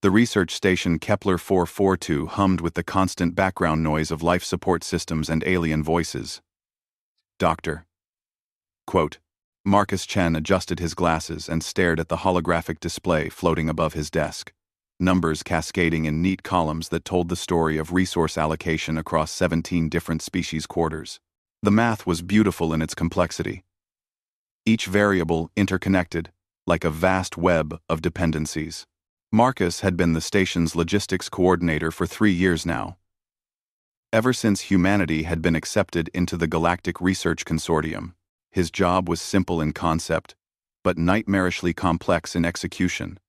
The research station Kepler 442 hummed with the constant background noise of life support systems and alien voices. Doctor. Quote. Marcus Chen adjusted his glasses and stared at the holographic display floating above his desk, numbers cascading in neat columns that told the story of resource allocation across 17 different species quarters. The math was beautiful in its complexity. Each variable interconnected, like a vast web of dependencies. Marcus had been the station's logistics coordinator for 3 years now. Ever since humanity had been accepted into the Galactic Research Consortium, his job was simple in concept, but nightmarishly complex in execution.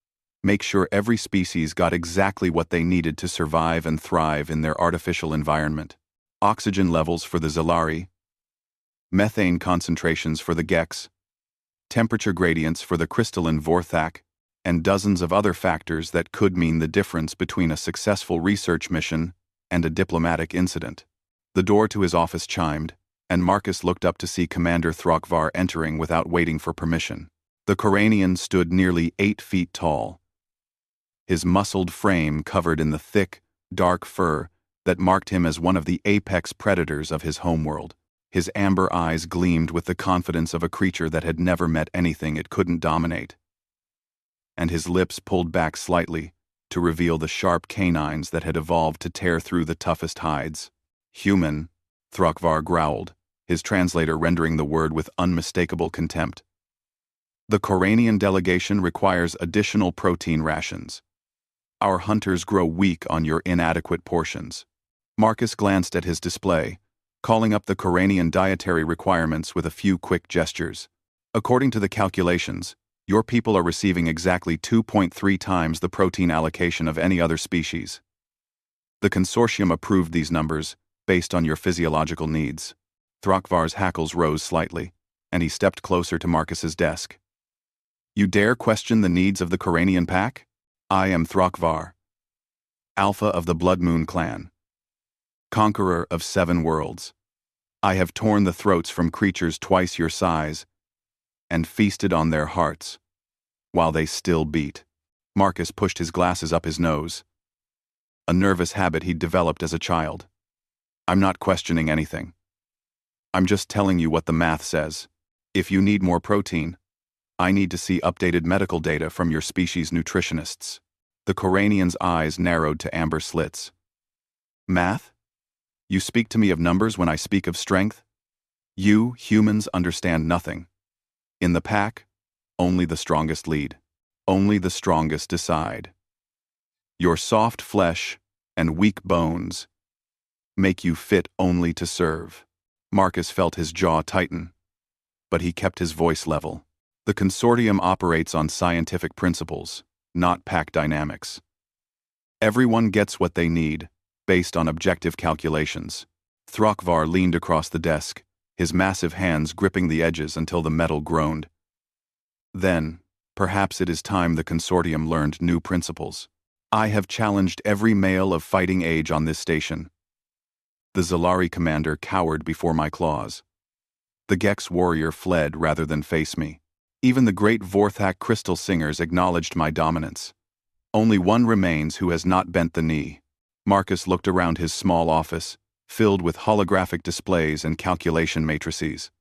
Make sure every species got exactly what they needed to survive and thrive in their artificial environment. Oxygen levels for the Zalari, methane concentrations for the Gex, temperature gradients for the crystalline Vorthak, and dozens of other factors that could mean the difference between a successful research mission and a diplomatic incident. The door to his office chimed, and Marcus looked up to see Commander Throkvar entering without waiting for permission. The Koranian stood nearly 8 feet tall, his muscled frame covered in the thick, dark fur that marked him as one of the apex predators of his homeworld. His amber eyes gleamed with the confidence of a creature that had never met anything it couldn't dominate. And his lips pulled back slightly to reveal the sharp canines that had evolved to tear through the toughest hides. Human, Throkvar growled, his translator rendering the word with unmistakable contempt. The Koranian delegation requires additional protein rations. Our hunters grow weak on your inadequate portions. Marcus glanced at his display, calling up the Koranian dietary requirements with a few quick gestures. According to the calculations, your people are receiving exactly 2.3 times the protein allocation of any other species. The consortium approved these numbers, based on your physiological needs. Throkvar's hackles rose slightly, and he stepped closer to Marcus's desk. You dare question the needs of the Koranian pack? I am Throkvar, Alpha of the Blood Moon clan, conqueror of 7 worlds. I have torn the throats from creatures twice your size, and feasted on their hearts, while they still beat. Marcus pushed his glasses up his nose, a nervous habit he'd developed as a child. I'm not questioning anything. I'm just telling you what the math says. If you need more protein, I need to see updated medical data from your species' nutritionists. The Koranian's eyes narrowed to amber slits. Math? You speak to me of numbers when I speak of strength? You, humans, understand nothing. In the pack, only the strongest lead. Only the strongest decide. Your soft flesh and weak bones make you fit only to serve. Marcus felt his jaw tighten, but he kept his voice level. The consortium operates on scientific principles, not pack dynamics. Everyone gets what they need, based on objective calculations. Throkvar leaned across the desk, his massive hands gripping the edges until the metal groaned. Then, perhaps it is time the consortium learned new principles. I have challenged every male of fighting age on this station. The Zalari commander cowered before my claws. The Gex warrior fled rather than face me. Even the great Vorthak crystal singers acknowledged my dominance. Only one remains who has not bent the knee. Marcus looked around his small office, filled with holographic displays and calculation matrices.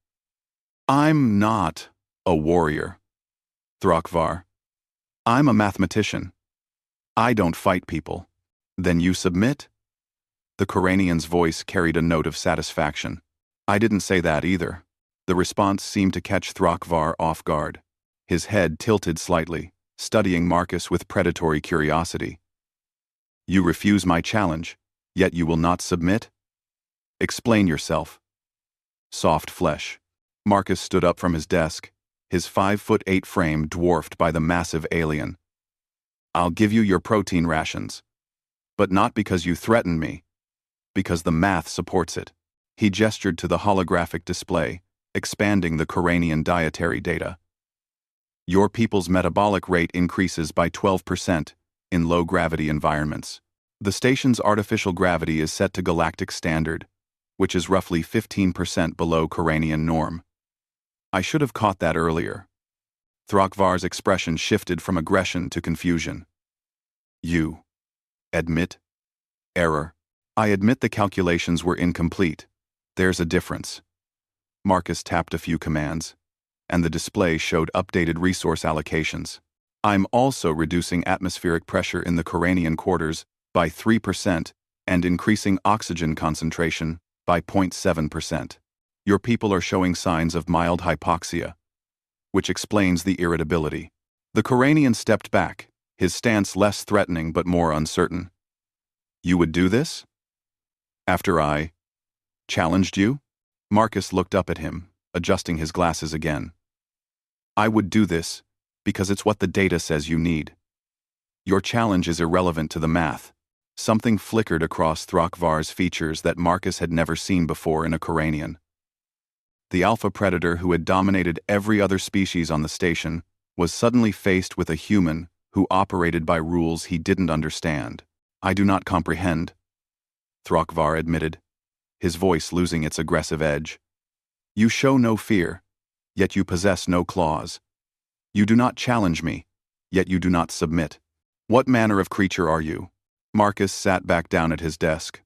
I'm not a warrior, Throkvar. I'm a mathematician. I don't fight people. Then you submit? The Koranian's voice carried a note of satisfaction. I didn't say that either. The response seemed to catch Throkvar off guard. His head tilted slightly, studying Marcus with predatory curiosity. You refuse my challenge, yet you will not submit? Explain yourself. Soft flesh. Marcus stood up from his desk, his 5'8" frame dwarfed by the massive alien. I'll give you your protein rations. But not because you threaten me, because the math supports it. He gestured to the holographic display, expanding the Koranian dietary data. Your people's metabolic rate increases by 12% in low-gravity environments. The station's artificial gravity is set to galactic standard, which is roughly 15% below Koranian norm. I should have caught that earlier. Throkvar's expression shifted from aggression to confusion. You. Admit. Error. I admit the calculations were incomplete. There's a difference. Marcus tapped a few commands, and the display showed updated resource allocations. I'm also reducing atmospheric pressure in the Coranian quarters by 3% and increasing oxygen concentration by 0.7%. Your people are showing signs of mild hypoxia, which explains the irritability. The Coranian stepped back, his stance less threatening but more uncertain. You would do this? After I challenged you? Marcus looked up at him, adjusting his glasses again. I would do this because it's what the data says you need. Your challenge is irrelevant to the math. Something flickered across Thrakvar's features that Marcus had never seen before in a Coranian. The alpha predator who had dominated every other species on the station was suddenly faced with a human who operated by rules he didn't understand. I do not comprehend, Thrakvar admitted, his voice losing its aggressive edge. You show no fear, yet you possess no claws. You do not challenge me, yet you do not submit. What manner of creature are you? Marcus sat back down at his desk,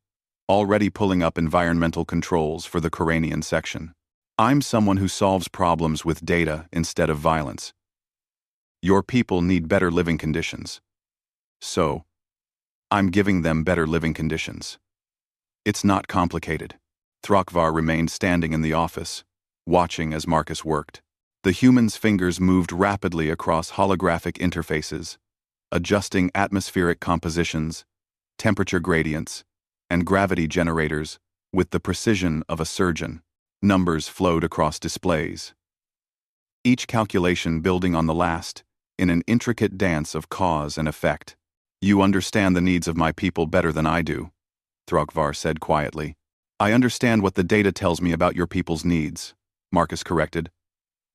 already pulling up environmental controls for the Coranian section. I'm someone who solves problems with data instead of violence. Your people need better living conditions. So, I'm giving them better living conditions. It's not complicated. Thrakvar remained standing in the office, watching as Marcus worked. The human's fingers moved rapidly across holographic interfaces, adjusting atmospheric compositions, temperature gradients, and gravity generators with the precision of a surgeon. Numbers flowed across displays, each calculation building on the last, in an intricate dance of cause and effect. You understand the needs of my people better than I do, Thrakvar said quietly. I understand what the data tells me about your people's needs, Marcus corrected.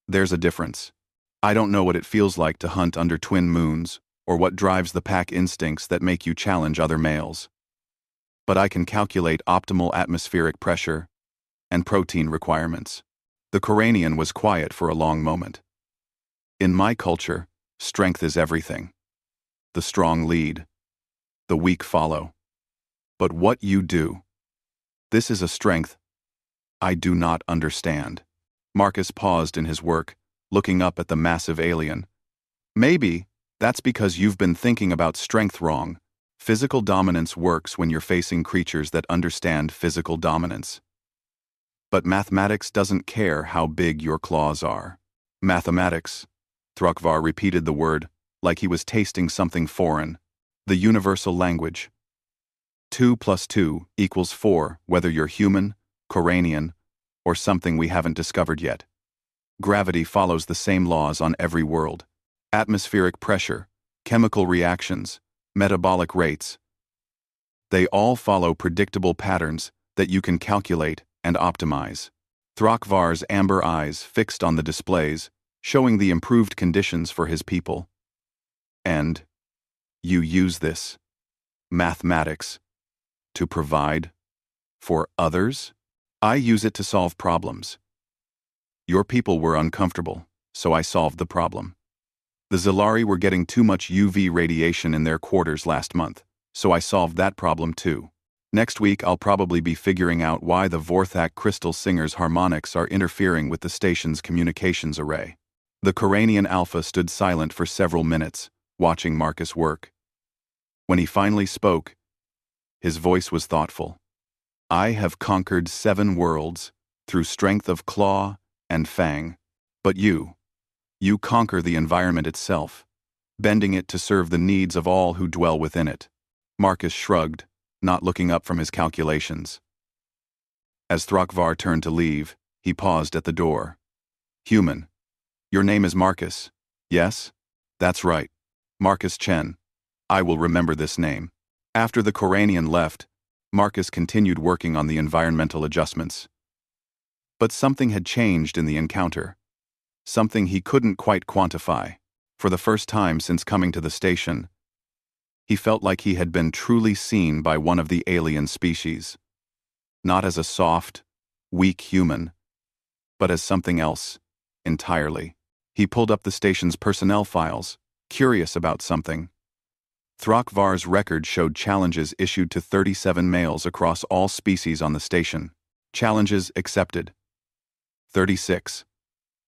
There's a difference. I don't know what it feels like to hunt under twin moons, or what drives the pack instincts that make you challenge other males. But I can calculate optimal atmospheric pressure and protein requirements. The Coranian was quiet for a long moment. In my culture, strength is everything. The strong lead. The weak follow. But what you do, this is a strength I do not understand. Marcus paused in his work, looking up at the massive alien. Maybe that's because you've been thinking about strength wrong. Physical dominance works when you're facing creatures that understand physical dominance. But mathematics doesn't care how big your claws are. Mathematics, Thrakvar repeated the word, like he was tasting something foreign. The universal language. 2 + 2 = 4, whether you're human, Coranian, or something we haven't discovered yet. Gravity follows the same laws on every world. Atmospheric pressure, chemical reactions, metabolic rates. They all follow predictable patterns that you can calculate and optimize. Thrakvar's amber eyes fixed on the displays, showing the improved conditions for his people. And you use this mathematics to provide for others? I use it to solve problems. Your people were uncomfortable, so I solved the problem. The Zilari were getting too much UV radiation in their quarters last month, so I solved that problem too. Next week I'll probably be figuring out why the Vorthak crystal singer's harmonics are interfering with the station's communications array. The Coranian Alpha stood silent for several minutes, watching Marcus work. When he finally spoke, his voice was thoughtful. I have conquered 7 worlds through strength of claw and fang. But you conquer the environment itself, bending it to serve the needs of all who dwell within it. Marcus shrugged, not looking up from his calculations. As Thrakvar turned to leave, he paused at the door. Human, your name is Marcus, yes? That's right. Marcus Chen. I will remember this name. After the Coranian left, Marcus continued working on the environmental adjustments. But something had changed in the encounter. Something he couldn't quite quantify. For the first time since coming to the station, he felt like he had been truly seen by one of the alien species. Not as a soft, weak human, but as something else, entirely. He pulled up the station's personnel files, curious about something. Throkvar's record showed challenges issued to 37 males across all species on the station. Challenges accepted. 36.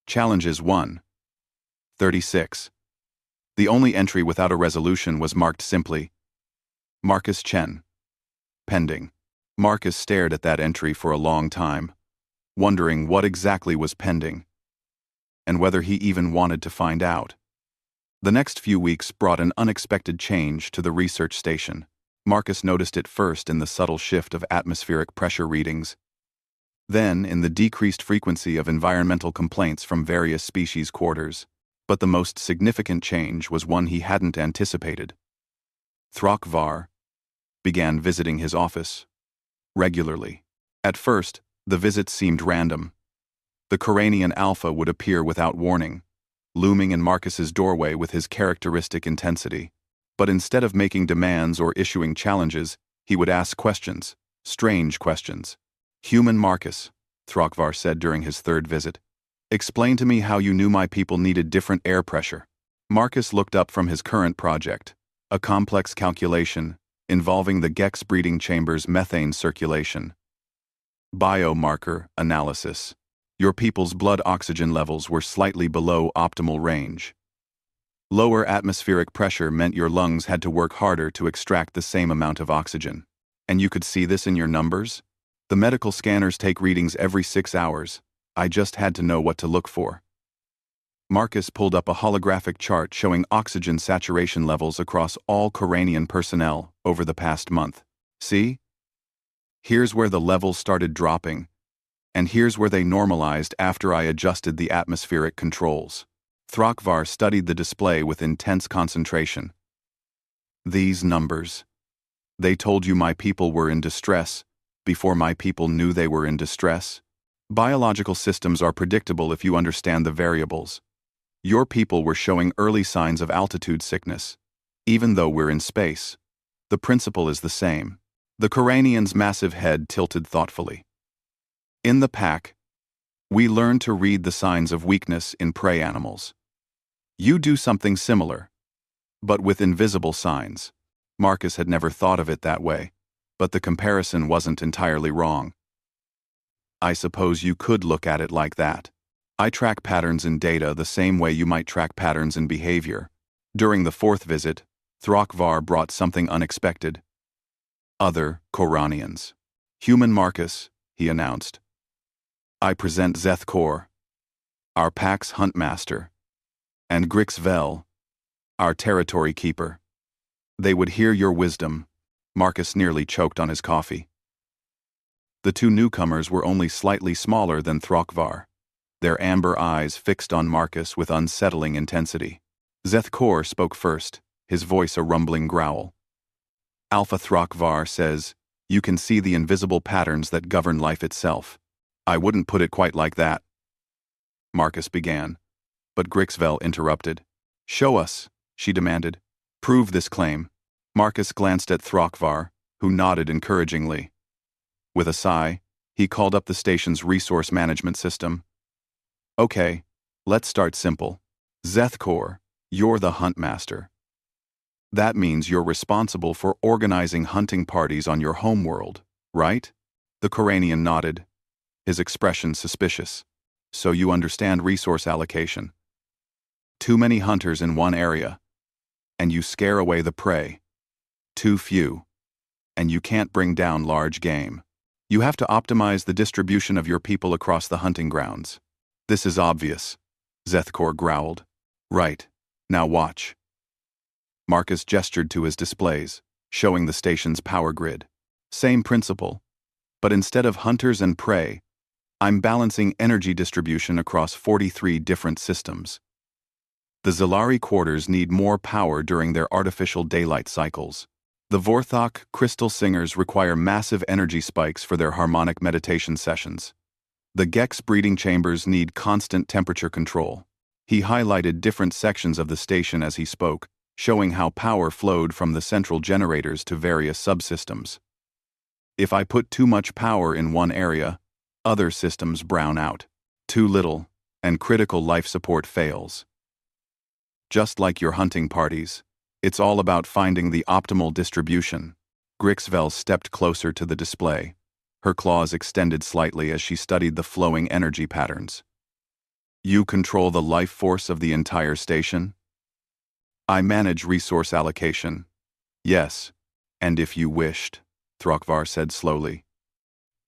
Challenges won. 36. The only entry without a resolution was marked simply, Marcus Chen. Pending. Marcus stared at that entry for a long time, wondering what exactly was pending, and whether he even wanted to find out. The next few weeks brought an unexpected change to the research station. Marcus noticed it first in the subtle shift of atmospheric pressure readings, then in the decreased frequency of environmental complaints from various species quarters. But the most significant change was one he hadn't anticipated. Throkvar began visiting his office regularly. At first, the visits seemed random. The Coranian Alpha would appear without warning, looming in Marcus's doorway with his characteristic intensity. But instead of making demands or issuing challenges, he would ask questions, strange questions. "Human Marcus," Throkvar said during his third visit, "explain to me how you knew my people needed different air pressure." Marcus looked up from his current project, a complex calculation involving the Gex breeding chamber's methane circulation. Biomarker analysis. Your people's blood oxygen levels were slightly below optimal range. Lower atmospheric pressure meant your lungs had to work harder to extract the same amount of oxygen. And you could see this in your numbers? The medical scanners take readings every 6 hours. I just had to know what to look for. Marcus pulled up a holographic chart showing oxygen saturation levels across all Coranian personnel over the past month. See? Here's where the levels started dropping, and here's where they normalized after I adjusted the atmospheric controls. Throkvar studied the display with intense concentration. These numbers. They told you my people were in distress before my people knew they were in distress. Biological systems are predictable if you understand the variables. Your people were showing early signs of altitude sickness, even though we're in space. The principle is the same. The Coranian's massive head tilted thoughtfully. In the pack, we learn to read the signs of weakness in prey animals. You do something similar, but with invisible signs. Marcus had never thought of it that way, but the comparison wasn't entirely wrong. I suppose you could look at it like that. I track patterns in data the same way you might track patterns in behavior. During the fourth visit, Throkvar brought something unexpected. Other Koranians. "Human Marcus," he announced. "I present Zethkor, our pack's huntmaster, and Grixvel, our territory keeper. They would hear your wisdom." Marcus nearly choked on his coffee. The two newcomers were only slightly smaller than Throkvar, their amber eyes fixed on Marcus with unsettling intensity. Zethkor spoke first, his voice a rumbling growl. "Alpha Throkvar says, you can see the invisible patterns that govern life itself." "I wouldn't put it quite like that," Marcus began, but Grixvel interrupted. "Show us," she demanded. "Prove this claim." Marcus glanced at Throkvar, who nodded encouragingly. With a sigh, he called up the station's resource management system. "Okay, let's start simple. Zethkor, you're the huntmaster. That means you're responsible for organizing hunting parties on your homeworld, right?" The Coranian nodded, his expression suspicious. "So you understand resource allocation. Too many hunters in one area, and you scare away the prey. Too few, and you can't bring down large game. You have to optimize the distribution of your people across the hunting grounds." "This is obvious," Zethkor growled. "Right, now watch." Marcus gestured to his displays, showing the station's power grid. "Same principle, but instead of hunters and prey, I'm balancing energy distribution across 43 different systems. The Zilari quarters need more power during their artificial daylight cycles. The Vorthok crystal singers require massive energy spikes for their harmonic meditation sessions. The Gex breeding chambers need constant temperature control." He highlighted different sections of the station as he spoke, showing how power flowed from the central generators to various subsystems. "If I put too much power in one area, other systems brown out. Too little, and critical life support fails. Just like your hunting parties, It's all about finding the optimal distribution. Grixvel stepped closer to the display. Her claws extended slightly as she studied the flowing energy patterns. You control the life force of the entire station? I manage resource allocation. Yes, and if you wished, Throkvar said slowly,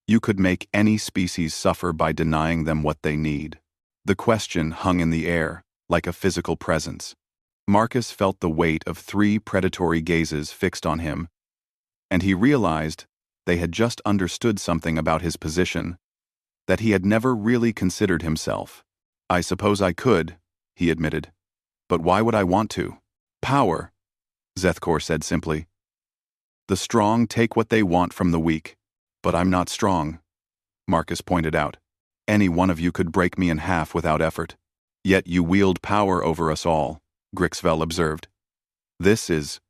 you could make any species suffer by denying them what they need. The question hung in the air, like a physical presence. Marcus felt the weight of 3 predatory gazes fixed on him, and he realized they had just understood something about his position that he had never really considered himself. I suppose I could, he admitted. But why would I want to? Power, Zethkor said simply. The strong take what they want from the weak. But I'm not strong, Marcus pointed out. Any one of you could break me in half without effort. Yet you wield power over us all, Grixvel observed. This is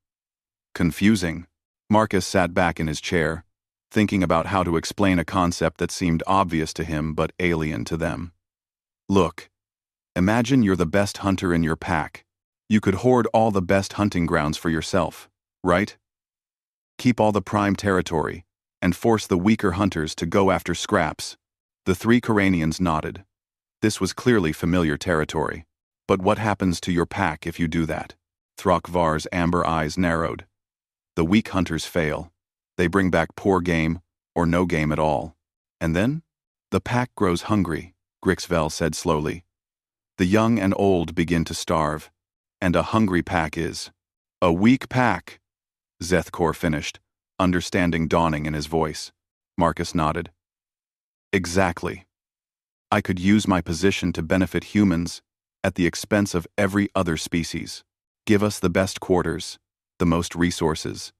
confusing. Marcus sat back in his chair, thinking about how to explain a concept that seemed obvious to him but alien to them. Look, imagine you're the best hunter in your pack. You could hoard all the best hunting grounds for yourself, right? Keep all the prime territory, and force the weaker hunters to go after scraps. The 3 Koranians nodded. This was clearly familiar territory. But what happens to your pack if you do that? Throkvar's amber eyes narrowed. The weak hunters fail. They bring back poor game, or no game at all. And then? The pack grows hungry, Grixvel said slowly. The young and old begin to starve. And a hungry pack is a weak pack, Zethkor finished, understanding dawning in his voice. Marcus nodded. Exactly. I could use my position to benefit humans at the expense of every other species. Give us the best quarters, the most resources,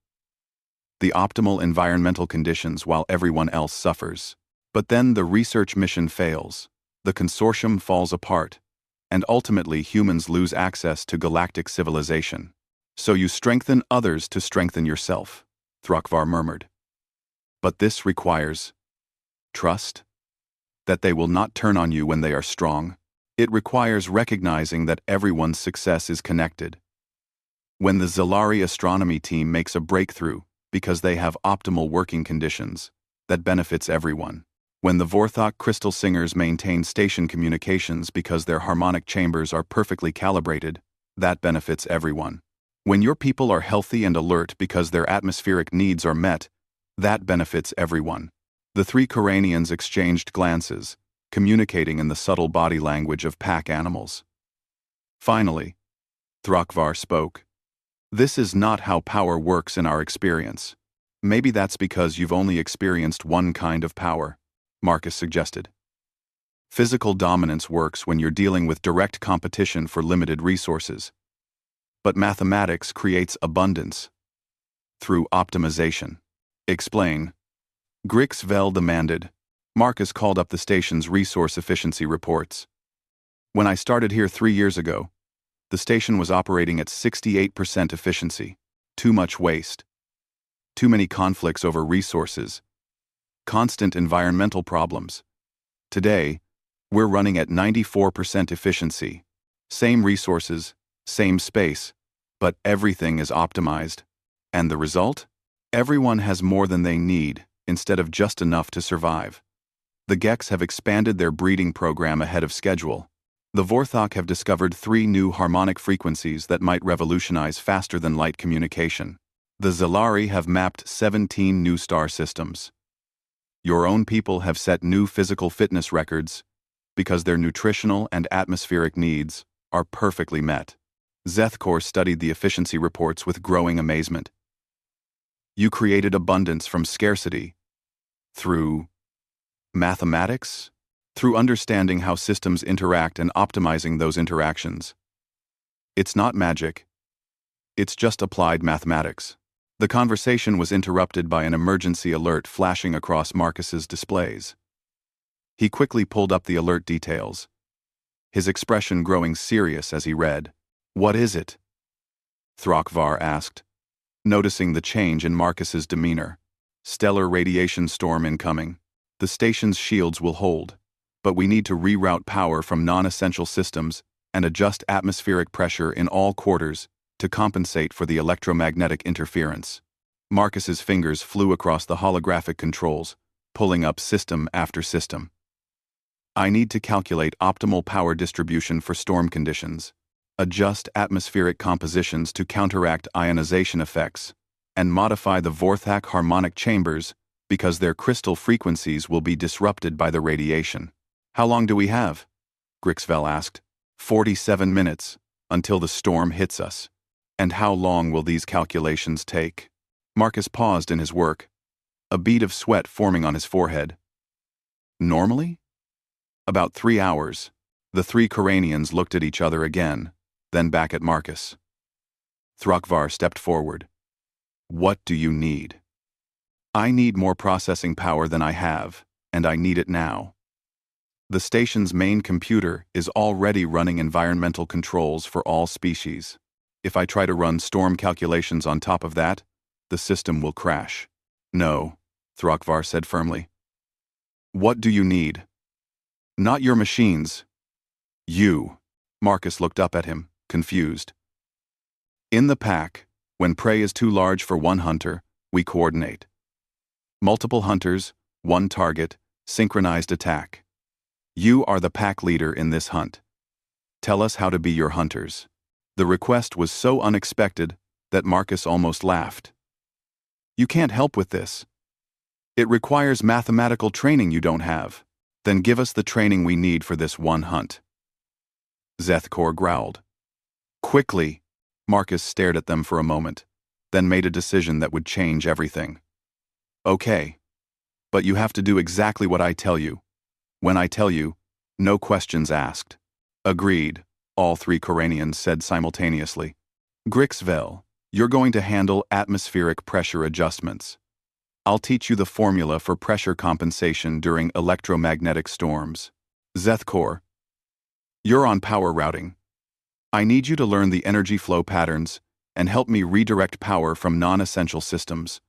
the optimal environmental conditions while everyone else suffers. But then the research mission fails, the consortium falls apart, and ultimately humans lose access to galactic civilization. So you strengthen others to strengthen yourself, Throkvar murmured. But this requires trust? That they will not turn on you when they are strong. It requires recognizing that everyone's success is connected. When the Zalari astronomy team makes a breakthrough because they have optimal working conditions, that benefits everyone. When the Vorthok crystal singers maintain station communications because their harmonic chambers are perfectly calibrated, that benefits everyone. When your people are healthy and alert because their atmospheric needs are met, that benefits everyone. The 3 Koranians exchanged glances, communicating in the subtle body language of pack animals. Finally, Throkvar spoke. This is not how power works in our experience. Maybe that's because you've only experienced one kind of power, Marcus suggested. Physical dominance works when you're dealing with direct competition for limited resources. But mathematics creates abundance through optimization. Explain. Grixvel demanded. Marcus called up the station's resource efficiency reports. When I started here 3 years ago, the station was operating at 68% efficiency. Too much waste. Too many conflicts over resources. Constant environmental problems. Today, we're running at 94% efficiency. Same resources, same space, but everything is optimized. And the result? Everyone has more than they need, instead of just enough to survive. The Geks have expanded their breeding program ahead of schedule. The Vorthok have discovered 3 new harmonic frequencies that might revolutionize faster-than-light communication. The Zalari have mapped 17 new star systems. Your own people have set new physical fitness records because their nutritional and atmospheric needs are perfectly met. Zethkor studied the efficiency reports with growing amazement. You created abundance from scarcity through mathematics? Through understanding how systems interact and optimizing those interactions. It's not magic. It's just applied mathematics. The conversation was interrupted by an emergency alert flashing across Marcus's displays. He quickly pulled up the alert details, his expression growing serious as he read. What is it? Throkvar asked, noticing the change in Marcus's demeanor. Stellar radiation storm incoming. The station's shields will hold, but we need to reroute power from non-essential systems and adjust atmospheric pressure in all quarters to compensate for the electromagnetic interference. Marcus's fingers flew across the holographic controls, pulling up system after system. I need to calculate optimal power distribution for storm conditions, adjust atmospheric compositions to counteract ionization effects, and modify the Vorthak harmonic chambers because their crystal frequencies will be disrupted by the radiation. How long do we have? Grixvel asked. 47 minutes, until the storm hits us. And how long will these calculations take? Marcus paused in his work, a bead of sweat forming on his forehead. Normally? About 3 hours. The three Koranians looked at each other again, then back at Marcus. Throkvar stepped forward. What do you need? I need more processing power than I have, and I need it now. The station's main computer is already running environmental controls for all species. If I try to run storm calculations on top of that, the system will crash. No, Throkvar said firmly. What do you need? Not your machines. You. Marcus looked up at him, confused. In the pack, when prey is too large for one hunter, we coordinate. Multiple hunters, one target, synchronized attack. You are the pack leader in this hunt. Tell us how to be your hunters. The request was so unexpected that Marcus almost laughed. You can't help with this. It requires mathematical training you don't have. Then give us the training we need for this one hunt. Zethkor growled. Quickly! Marcus stared at them for a moment, then made a decision that would change everything. Okay. But you have to do exactly what I tell you. When I tell you, no questions asked. Agreed, all three Koranians said simultaneously. Grixvel, you're going to handle atmospheric pressure adjustments. I'll teach you the formula for pressure compensation during electromagnetic storms. Zethkor, you're on power routing. I need you to learn the energy flow patterns and help me redirect power from non-essential systems.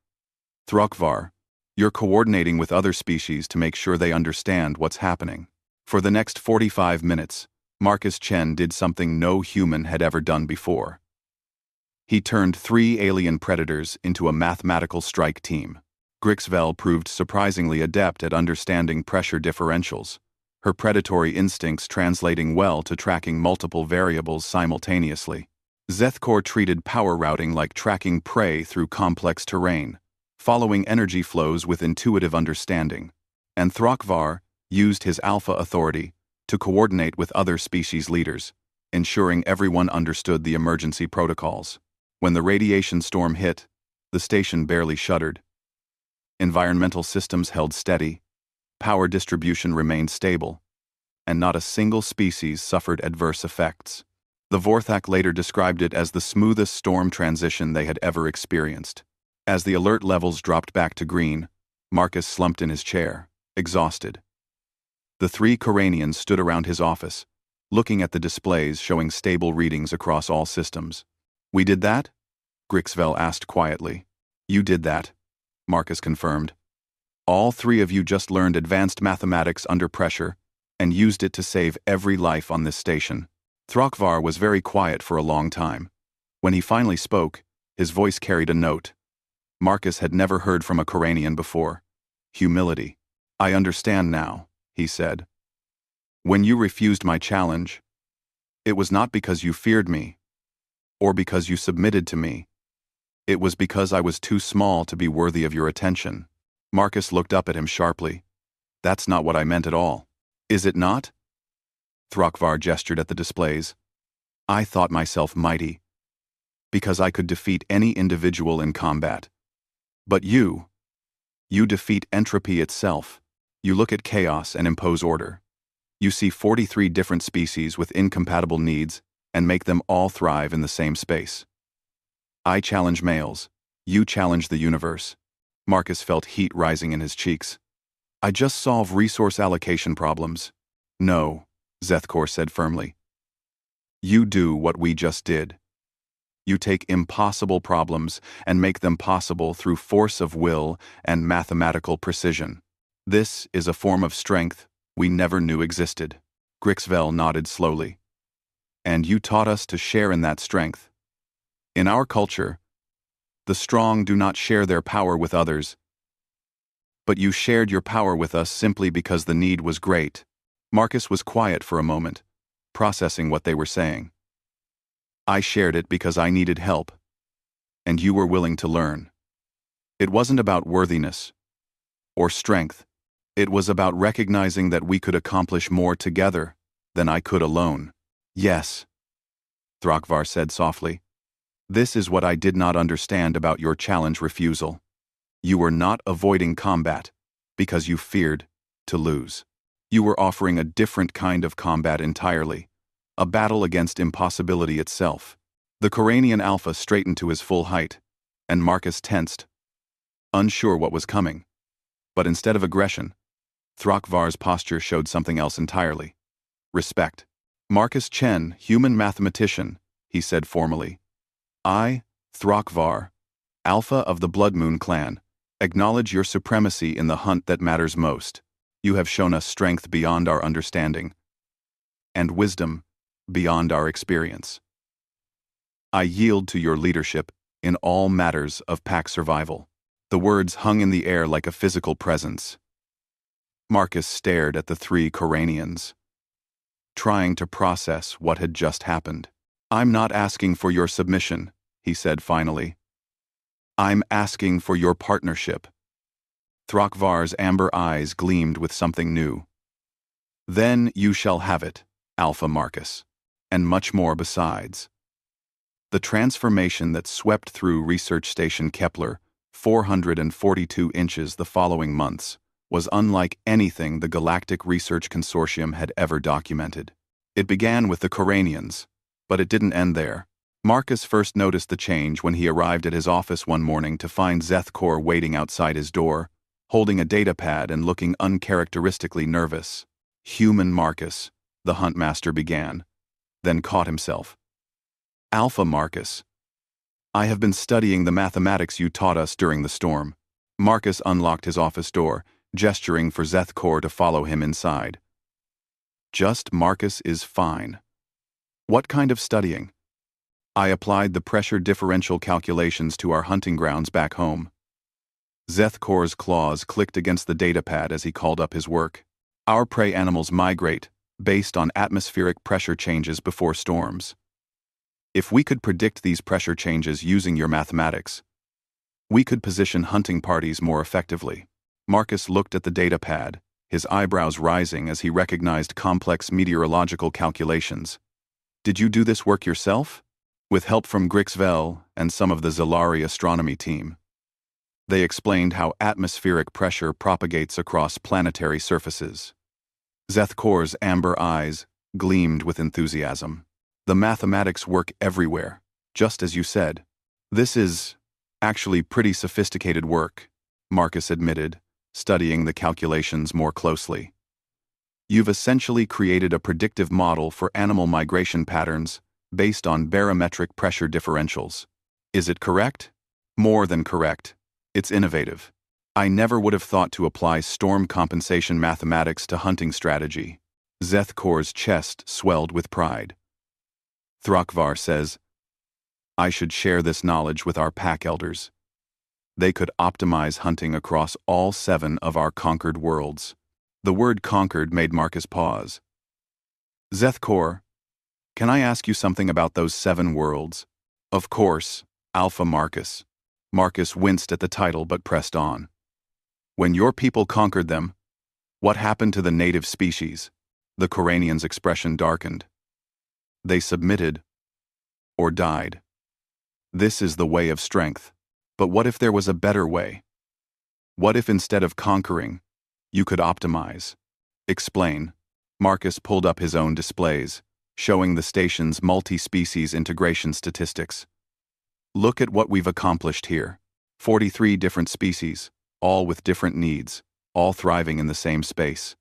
Throkvar, you're coordinating with other species to make sure they understand what's happening. For the next 45 minutes, Marcus Chen did something no human had ever done before. He turned 3 alien predators into a mathematical strike team. Grixvel proved surprisingly adept at understanding pressure differentials, her predatory instincts translating well to tracking multiple variables simultaneously. Zethkor treated power routing like tracking prey through complex terrain, following energy flows with intuitive understanding. And Throkvar used his alpha authority to coordinate with other species leaders, ensuring everyone understood the emergency protocols. When the radiation storm hit, the station barely shuddered. Environmental systems held steady, power distribution remained stable, and not a single species suffered adverse effects. The Vorthak later described it as the smoothest storm transition they had ever experienced. As the alert levels dropped back to green, Marcus slumped in his chair, exhausted. The 3 Koranians stood around his office, looking at the displays showing stable readings across all systems. We did that? Grixvel asked quietly. You did that, Marcus confirmed. All 3 of you just learned advanced mathematics under pressure and used it to save every life on this station. Throkvar was very quiet for a long time. When he finally spoke, his voice carried a note. Marcus had never heard from a Koranian before. Humility. I understand now, he said. When you refused my challenge, it was not because you feared me, or because you submitted to me. It was because I was too small to be worthy of your attention. Marcus looked up at him sharply. That's not what I meant at all. Is it not? Throkvar gestured at the displays. I thought myself mighty, because I could defeat any individual in combat. But you defeat entropy itself. You look at chaos and impose order. You see 43 different species with incompatible needs and make them all thrive in the same space. I challenge males. You challenge the universe. Marcus felt heat rising in his cheeks. I just solve resource allocation problems. No, Zethkor said firmly. You do what we just did. You take impossible problems and make them possible through force of will and mathematical precision. This is a form of strength we never knew existed. Grixvel nodded slowly. And you taught us to share in that strength. In our culture, the strong do not share their power with others, but you shared your power with us simply because the need was great. Marcus was quiet for a moment, processing what they were saying. I shared it because I needed help, and you were willing to learn. It wasn't about worthiness or strength. It was about recognizing that we could accomplish more together than I could alone. Yes, Thrakvar said softly. This is what I did not understand about your challenge refusal. You were not avoiding combat because you feared to lose. You were offering a different kind of combat entirely, a battle against impossibility itself. The Koranian Alpha straightened to his full height, and Marcus tensed, unsure what was coming. But instead of aggression, Thrakvar's posture showed something else entirely. Respect. Marcus Chen, human mathematician, he said formally. I, Thrakvar, Alpha of the Blood Moon clan, acknowledge your supremacy in the hunt that matters most. You have shown us strength beyond our understanding, and wisdom beyond our experience. I yield to your leadership in all matters of pack survival. The words hung in the air like a physical presence. Marcus stared at the three Koranians, trying to process what had just happened. I'm not asking for your submission, he said finally. I'm asking for your partnership. Thrakvar's amber eyes gleamed with something new. Then you shall have it, Alpha Marcus, and much more besides. The transformation that swept through Research Station Kepler, 442 inches the following months, was unlike anything the Galactic Research Consortium had ever documented. It began with the Koranians, but it didn't end there. Marcus first noticed the change when he arrived at his office one morning to find Zethkor waiting outside his door, holding a datapad and looking uncharacteristically nervous. Human Marcus, the Huntmaster began, then caught himself. Alpha Marcus, I have been studying the mathematics you taught us during the storm. Marcus unlocked his office door, gesturing for Zethkor to follow him inside. Just Marcus is fine. What kind of studying? I applied the pressure differential calculations to our hunting grounds back home. Zethkor's claws clicked against the datapad as he called up his work. Our prey animals migrate based on atmospheric pressure changes before storms. If we could predict these pressure changes using your mathematics, we could position hunting parties more effectively. Marcus looked at the datapad, his eyebrows rising as he recognized complex meteorological calculations. Did you do this work yourself? With help from Grixvel and some of the Zalari astronomy team. They explained how atmospheric pressure propagates across planetary surfaces. Zethkor's amber eyes gleamed with enthusiasm. The mathematics work everywhere, just as you said. This is actually pretty sophisticated work, Marcus admitted, studying the calculations more closely. You've essentially created a predictive model for animal migration patterns based on barometric pressure differentials. Is it correct? More than correct. It's innovative. I never would have thought to apply storm compensation mathematics to hunting strategy. Zethkor's chest swelled with pride. Thrakvar says, I should share this knowledge with our pack elders. They could optimize hunting across all 7 of our conquered worlds. The word conquered made Marcus pause. Zethkor, can I ask you something about those 7 worlds? Of course, Alpha Marcus. Marcus winced at the title but pressed on. When your people conquered them, what happened to the native species? The Koranian's expression darkened. They submitted or died. This is the way of strength. But what if there was a better way? What if instead of conquering, you could optimize? Explain. Marcus pulled up his own displays, showing the station's multi-species integration statistics. Look at what we've accomplished here. 43 different species, all with different needs, all thriving in the same space.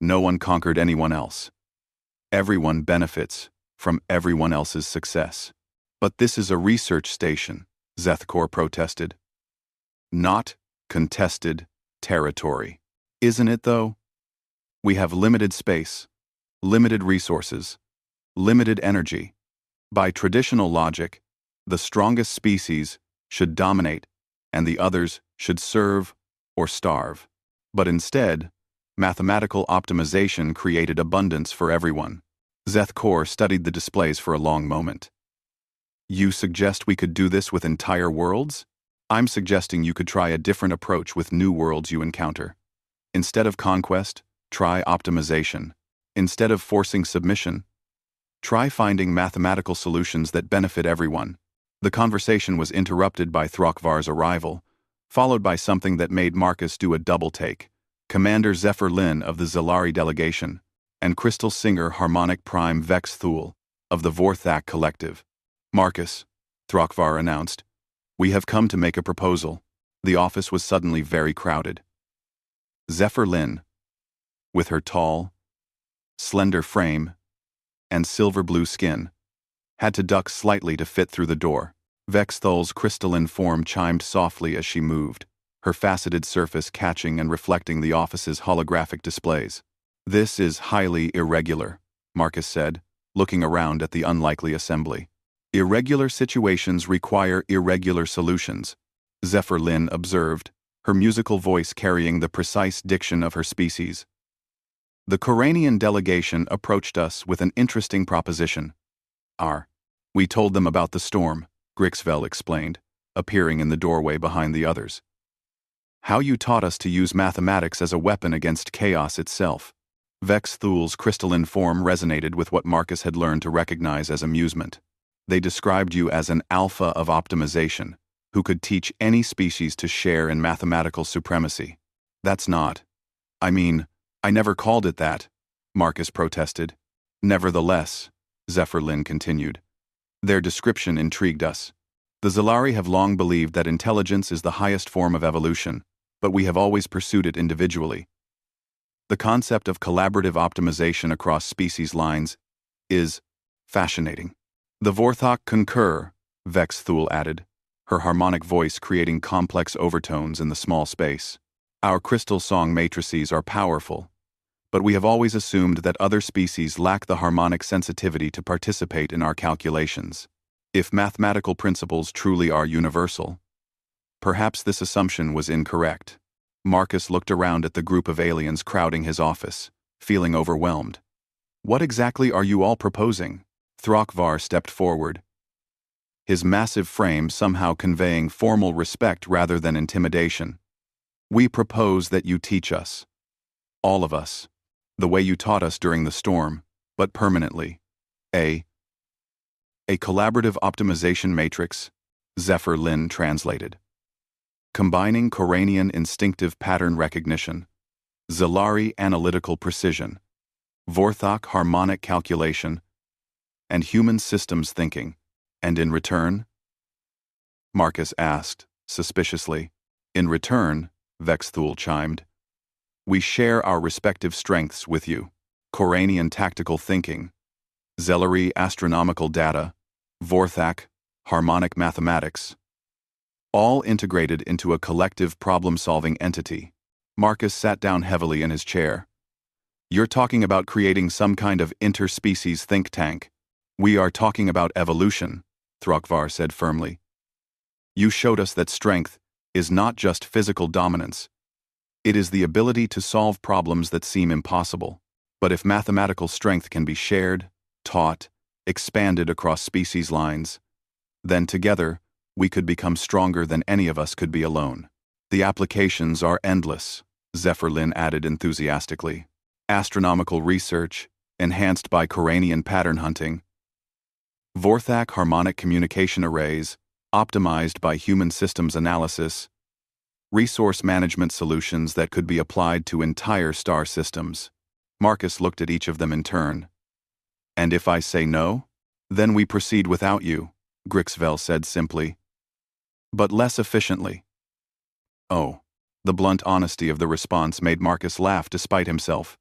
No one conquered anyone else. Everyone benefits from everyone else's success. But this is a research station, Zethkor protested. Not contested territory. Isn't it, though? We have limited space, limited resources, limited energy. By traditional logic, The strongest species should dominate, and the others should serve or starve. But instead, mathematical optimization created abundance for everyone. Zeth studied the displays for a long moment. You suggest we could do this with entire worlds? I'm suggesting you could try a different approach with new worlds you encounter. Instead of conquest, try optimization. Instead of forcing submission, try finding mathematical solutions that benefit everyone. The conversation was interrupted by Throkvar's arrival, followed by something that made Marcus do a double take. Commander Zephyr Lin of the Zalari delegation, and Crystal Singer Harmonic Prime Vex Thul of the Vorthak Collective. Marcus, Throkvar announced, we have come to make a proposal. The office was suddenly very crowded. Zephyr Lin, with her tall, slender frame and silver-blue skin, had to duck slightly to fit through the door. Vex Thul's crystalline form chimed softly as she moved, her faceted surface catching and reflecting the office's holographic displays. This is highly irregular, Marcus said, looking around at the unlikely assembly. Irregular situations require irregular solutions, Zephyr Lin observed, her musical voice carrying the precise diction of her species. The Koranian delegation approached us with an interesting proposition. We told them about the storm, Grixvel explained, appearing in the doorway behind the others. How you taught us to use mathematics as a weapon against chaos itself. Vex Thul's crystalline form resonated with what Marcus had learned to recognize as amusement. They described you as an alpha of optimization, who could teach any species to share in mathematical supremacy. That's not. I never called it that, Marcus protested. Nevertheless, Zephyr Lin continued, their description intrigued us. The Zalari have long believed that intelligence is the highest form of evolution, but we have always pursued it individually. The concept of collaborative optimization across species lines is fascinating. The Vorthok concur, Vex Thul added, her harmonic voice creating complex overtones in the small space. Our crystal song matrices are powerful, but we have always assumed that other species lack the harmonic sensitivity to participate in our calculations. If mathematical principles truly are universal, perhaps this assumption was incorrect. Marcus looked around at the group of aliens crowding his office, feeling overwhelmed. What exactly are you all proposing? Throkvar stepped forward, his massive frame somehow conveying formal respect rather than intimidation. We propose that you teach us, all of us, the way you taught us during the storm, but permanently. A collaborative optimization matrix, Zephyr Lin translated. Combining Koranian instinctive pattern recognition, Zalari analytical precision, Vorthok harmonic calculation, and human systems thinking, and in return? Marcus asked, suspiciously. In return, Vex Thul chimed, we share our respective strengths with you. Koranian tactical thinking, Zalari astronomical data, Vorthak harmonic mathematics, all integrated into a collective problem-solving entity. Marcus sat down heavily in his chair. You're talking about creating some kind of interspecies think tank. We are talking about evolution, Throkvar said firmly. You showed us that strength is not just physical dominance. It is the ability to solve problems that seem impossible. But if mathematical strength can be shared, taught, expanded across species lines, then together we could become stronger than any of us could be alone. The applications are endless, Zephyr Lin added enthusiastically. Astronomical research, enhanced by Koranian pattern hunting, Vorthak harmonic communication arrays, optimized by human systems analysis, resource management solutions that could be applied to entire star systems. Marcus looked at each of them in turn. And if I say no, then we proceed without you, Grixvel said simply, but less efficiently. Oh, the blunt honesty of the response made Marcus laugh despite himself.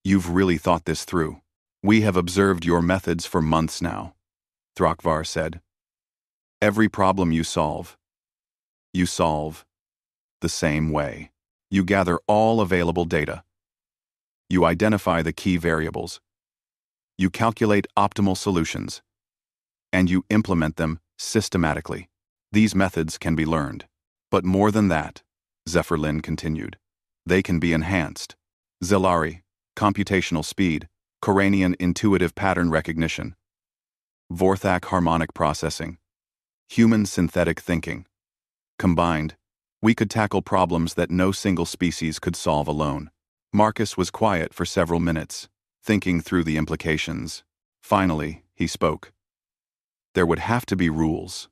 You've really thought this through. We have observed your methods for months now, Throkvar said. Every problem you solve the same way. You gather all available data. You identify the key variables. You calculate optimal solutions. And you implement them systematically. These methods can be learned. But more than that, Zephyr continued. They can be enhanced. Zilari, computational speed, Koranian intuitive pattern recognition, Vorthak harmonic processing, human synthetic thinking. Combined, we could tackle problems that no single species could solve alone. Marcus was quiet for several minutes, thinking through the implications. Finally, he spoke. There would have to be rules.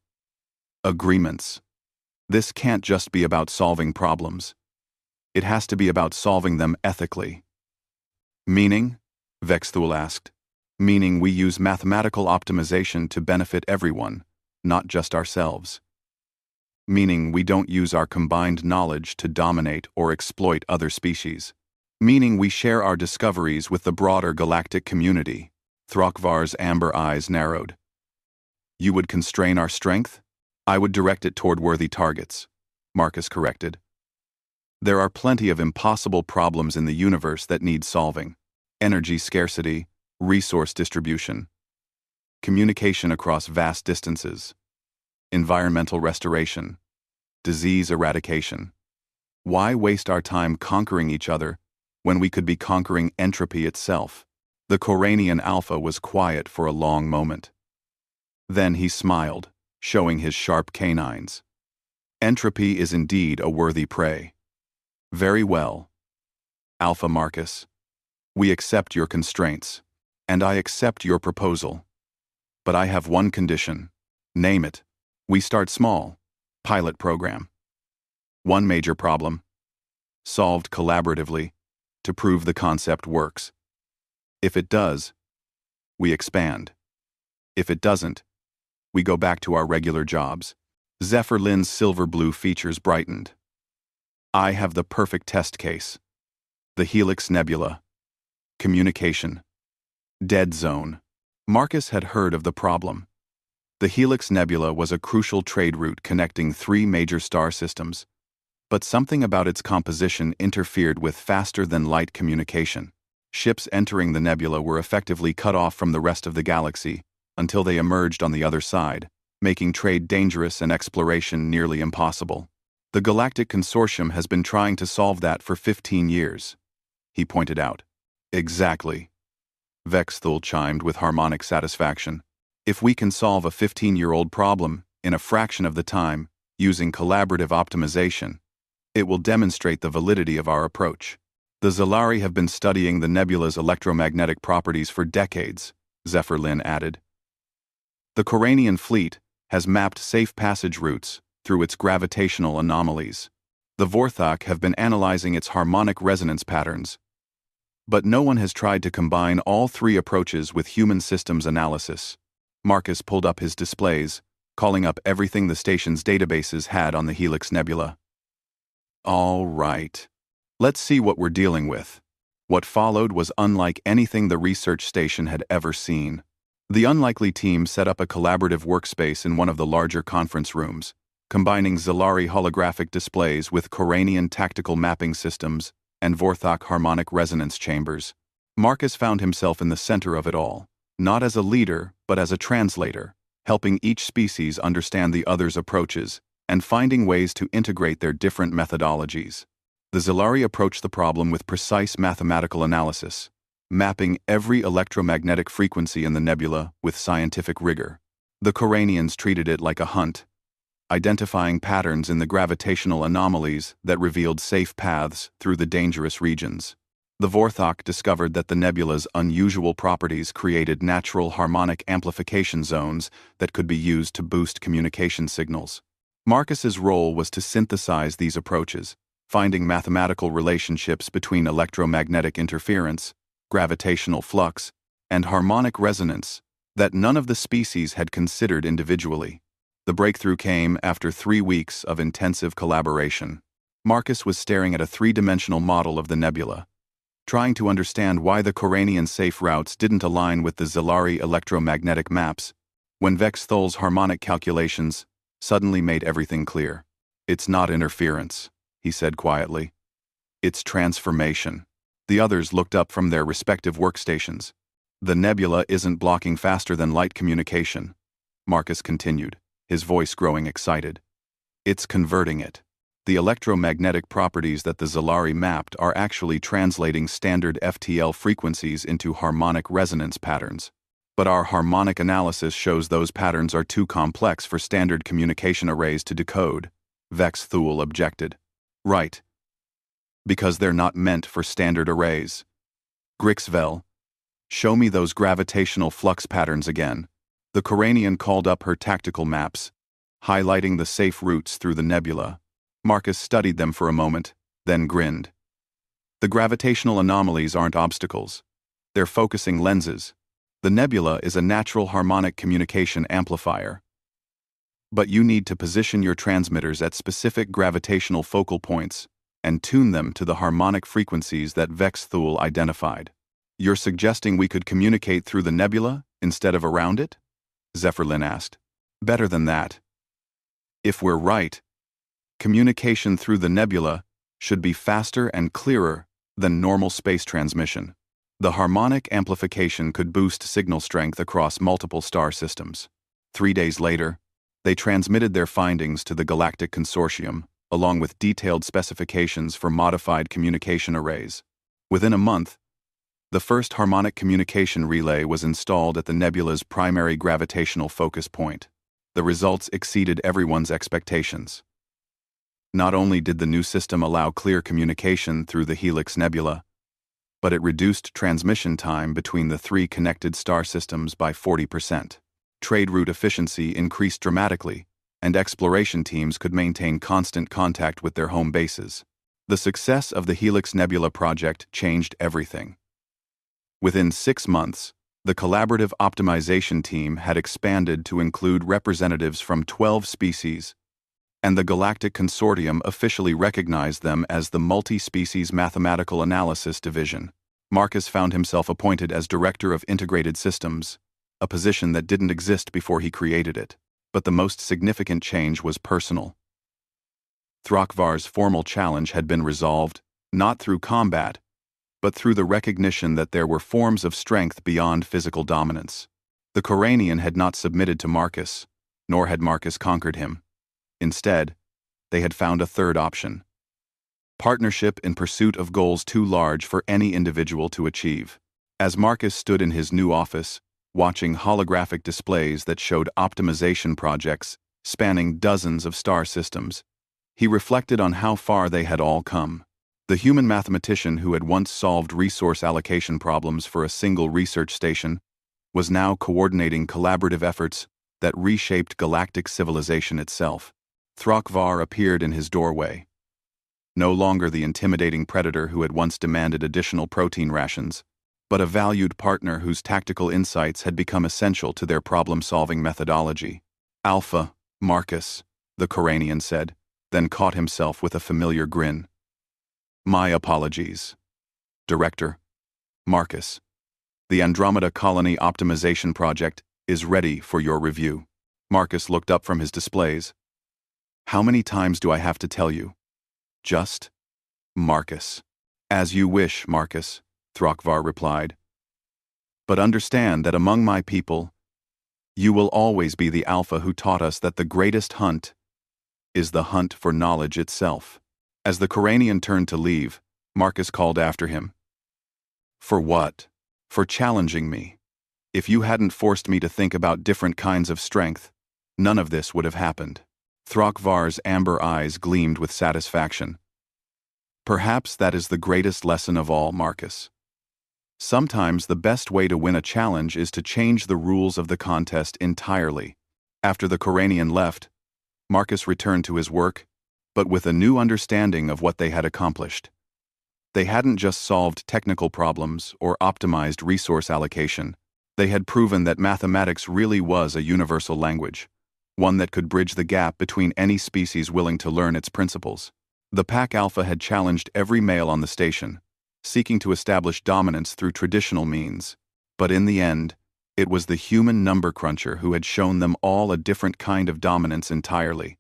Agreements. This can't just be about solving problems. It has to be about solving them ethically. Meaning? Vexthul asked. Meaning we use mathematical optimization to benefit everyone, not just ourselves. Meaning we don't use our combined knowledge to dominate or exploit other species. Meaning we share our discoveries with the broader galactic community. Throkvar's amber eyes narrowed. You would constrain our strength? I would direct it toward worthy targets, Marcus corrected. There are plenty of impossible problems in the universe that need solving. Energy scarcity, resource distribution, communication across vast distances, environmental restoration, disease eradication. Why waste our time conquering each other when we could be conquering entropy itself? The Koranian Alpha was quiet for a long moment. Then he smiled, showing his sharp canines. Entropy is indeed a worthy prey. Very well. Alpha Marcus, we accept your constraints, and I accept your proposal. But I have one condition. Name it. We start small. Pilot program. One major problem. Solved collaboratively to prove the concept works. If it does, we expand. If it doesn't, we go back to our regular jobs. Zephyr silver-blue features brightened. I have the perfect test case. The Helix Nebula. Communication. Dead zone. Marcus had heard of the problem. The Helix Nebula was a crucial trade route connecting 3 major star systems, but something about its composition interfered with faster-than-light communication. Ships entering the nebula were effectively cut off from the rest of the galaxy until they emerged on the other side, making trade dangerous and exploration nearly impossible. The Galactic Consortium has been trying to solve that for 15 years, he pointed out. Exactly. Vexthul chimed with harmonic satisfaction. If we can solve a 15-year-old problem in a fraction of the time using collaborative optimization, it will demonstrate the validity of our approach. The Zilari have been studying the nebula's electromagnetic properties for decades, Zephyr added. The Koranian fleet has mapped safe passage routes through its gravitational anomalies. The Vorthak have been analyzing its harmonic resonance patterns. But no one has tried to combine all 3 approaches with human systems analysis. Marcus pulled up his displays, calling up everything the station's databases had on the Helix Nebula. All right. Let's see what we're dealing with. What followed was unlike anything the research station had ever seen. The unlikely team set up a collaborative workspace in one of the larger conference rooms, combining Zilari holographic displays with Koranian tactical mapping systems and Vorthak harmonic resonance chambers. Marcus found himself in the center of it all, not as a leader, but as a translator, helping each species understand the other's approaches and finding ways to integrate their different methodologies. The Zilari approached the problem with precise mathematical analysis, mapping every electromagnetic frequency in the nebula with scientific rigor. The Koranians treated it like a hunt, identifying patterns in the gravitational anomalies that revealed safe paths through the dangerous regions. The Vorthak discovered that the nebula's unusual properties created natural harmonic amplification zones that could be used to boost communication signals. Marcus's role was to synthesize these approaches, finding mathematical relationships between electromagnetic interference, gravitational flux, and harmonic resonance that none of the species had considered individually. The breakthrough came after 3 weeks of intensive collaboration. Marcus was staring at a 3-dimensional model of the nebula, trying to understand why the Koranian safe routes didn't align with the Zilari electromagnetic maps, when Vexthul's harmonic calculations suddenly made everything clear. It's not interference, he said quietly. It's transformation. The others looked up from their respective workstations. The nebula isn't blocking faster-than-light communication, Marcus continued. his voice growing excited. It's converting it. The electromagnetic properties that the Zalari mapped are actually translating standard FTL frequencies into harmonic resonance patterns. But our harmonic analysis shows those patterns are too complex for standard communication arrays to decode, Vex Thule objected. Right. Because they're not meant for standard arrays. Grixvel, show me those gravitational flux patterns again. The Coranian called up her tactical maps, highlighting the safe routes through the nebula. Marcus studied them for a moment, then grinned. The gravitational anomalies aren't obstacles. They're focusing lenses. The nebula is a natural harmonic communication amplifier. But you need to position your transmitters at specific gravitational focal points and tune them to the harmonic frequencies that Vex Thule identified. You're suggesting we could communicate through the nebula instead of around it? Zephyrlin asked. Better than that. If we're right, communication through the nebula should be faster and clearer than normal space transmission. The harmonic amplification could boost signal strength across multiple star systems. 3 days later, they transmitted their findings to the Galactic Consortium, along with detailed specifications for modified communication arrays. Within a month, the first harmonic communication relay was installed at the nebula's primary gravitational focus point. The results exceeded everyone's expectations. Not only did the new system allow clear communication through the Helix Nebula, but it reduced transmission time between the 3 connected star systems by 40%. Trade route efficiency increased dramatically, and exploration teams could maintain constant contact with their home bases. The success of the Helix Nebula project changed everything. Within 6 months, the collaborative optimization team had expanded to include representatives from 12 species, and the Galactic Consortium officially recognized them as the Multi-Species Mathematical Analysis Division. Marcus found himself appointed as Director of Integrated Systems, a position that didn't exist before he created it. But the most significant change was personal. Thrakvar's formal challenge had been resolved, not through combat, but through the recognition that there were forms of strength beyond physical dominance. The Coranian had not submitted to Marcus, nor had Marcus conquered him. Instead, they had found a third option: partnership in pursuit of goals too large for any individual to achieve. As Marcus stood in his new office, watching holographic displays that showed optimization projects spanning dozens of star systems, he reflected on how far they had all come. The human mathematician who had once solved resource allocation problems for a single research station was now coordinating collaborative efforts that reshaped galactic civilization itself. Thrakvar appeared in his doorway. No longer the intimidating predator who had once demanded additional protein rations, but a valued partner whose tactical insights had become essential to their problem-solving methodology. Alpha, Marcus, the Coranian said, then caught himself with a familiar grin. My apologies. Director, Marcus. The Andromeda Colony Optimization Project is ready for your review. Marcus looked up from his displays. How many times do I have to tell you? Just? Marcus. As you wish, Marcus, Thrakvar replied. But understand that among my people, you will always be the Alpha who taught us that the greatest hunt is the hunt for knowledge itself. As the Coranian turned to leave, Marcus called after him. For what? For challenging me. If you hadn't forced me to think about different kinds of strength, none of this would have happened. Thrakvar's amber eyes gleamed with satisfaction. Perhaps that is the greatest lesson of all, Marcus. Sometimes the best way to win a challenge is to change the rules of the contest entirely. After the Coranian left, Marcus returned to his work, but with a new understanding of what they had accomplished. They hadn't just solved technical problems or optimized resource allocation. They had proven that mathematics really was a universal language, one that could bridge the gap between any species willing to learn its principles. The Pack Alpha had challenged every male on the station, seeking to establish dominance through traditional means, but in the end, it was the human number cruncher who had shown them all a different kind of dominance entirely.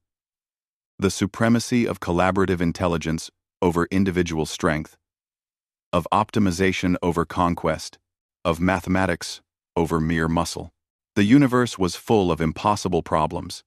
The supremacy of collaborative intelligence over individual strength, of optimization over conquest, of mathematics over mere muscle. The universe was full of impossible problems,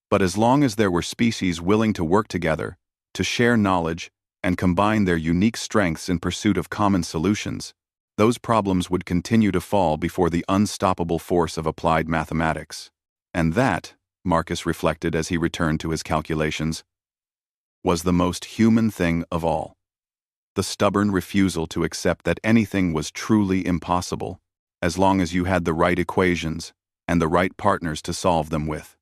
But as long as there were species willing to work together, to share knowledge, and combine their unique strengths in pursuit of common solutions, those problems would continue to fall before the unstoppable force of applied mathematics. And that, Marcus reflected as he returned to his calculations, was the most human thing of all. The stubborn refusal to accept that anything was truly impossible, as long as you had the right equations and the right partners to solve them with.